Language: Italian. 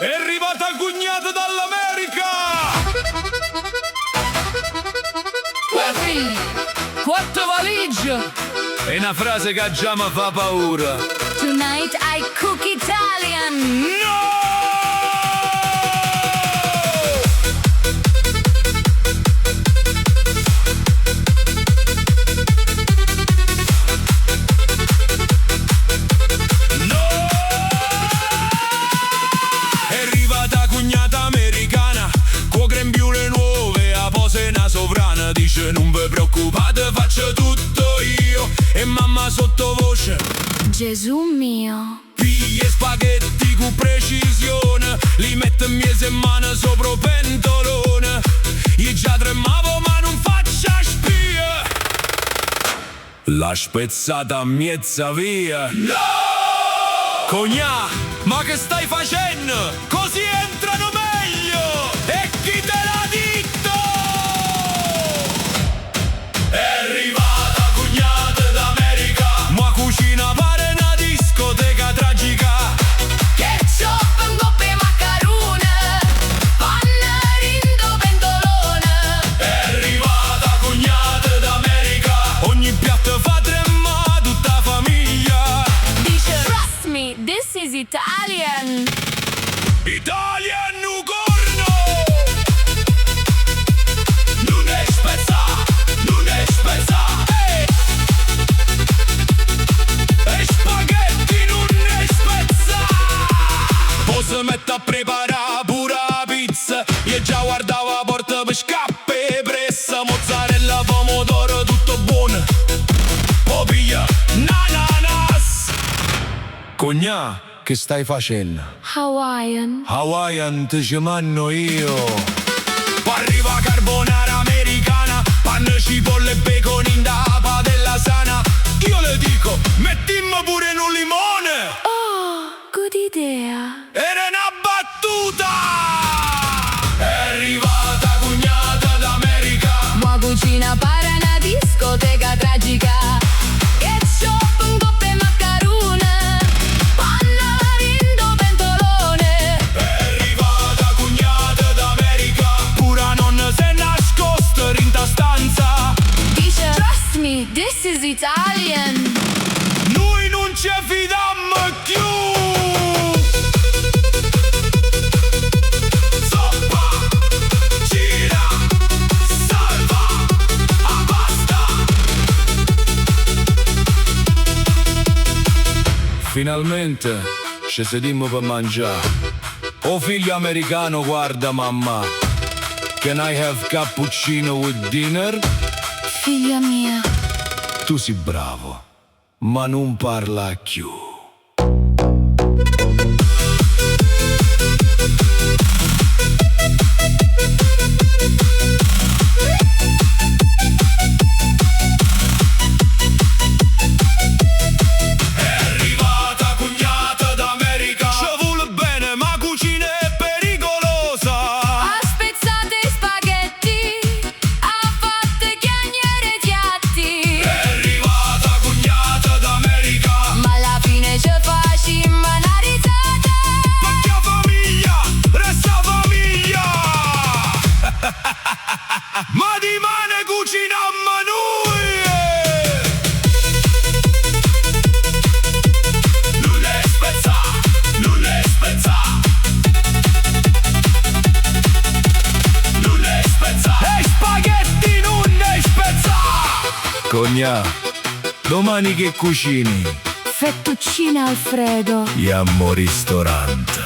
È arrivata cugnata dall'America! Figli, quattro valigie! È una frase che già mi fa paura. Tonight I cook Italian! No! Dice non vi preoccupate, faccio tutto io. E mamma sottovoce: Gesù mio. piglia spaghetti con precisione, li mette in mezzo in mano sopra il pentolone. Io già tremavo ma non faccia spia. L'ha spezzata a mezza via. No! Cognà, ma che stai facendo? Così entrano meglio. E chi te l'ha detto? This is Italian! Italian Nugorno! Non è spezza, non è spezza, e spaghetti non è spezza! Poi si mette a preparare pure la pizza. Io già guardavo la porta per scappe e pressa. Mozzarella, pomodoro, tutto buono. Poi piglia n'ananas. Cognà, che stai facendo? Hawaiian. Hawaiian te ci manno io. Poi arriva carbonara americana, panna, cipolle e bacon in da padella sana. Io le dico, mettimmo pure un limone. Oh, good idea. Era una battuta. È arrivata cugnata d'America. Ma cucina para una discoteca tragica. This is Italian! Noi non ci fidiamo più! Zoppa, gira, salva, abbasta! Finalmente ci sedimmo per mangiare. Oh figlio americano, guarda mamma. Can I have cappuccino with dinner? Figlia mia. Tu sei bravo, ma non parla più. È arrivata cugnata d'America. Ci vuole bene, ma cucina è pericolosa. Ha spezzato i spaghetti, ha fatto chiagnere piatti. Ma alla fine ci facci una risata. Perché famiglia, resta famiglia. Ma di mane cuciniamo noi. Non è spezza, non è spezza, non è spezza. E spaghetti non è spezza. Cognà, domani che cucini? Fettuccine Alfredo. Iammo ristorante.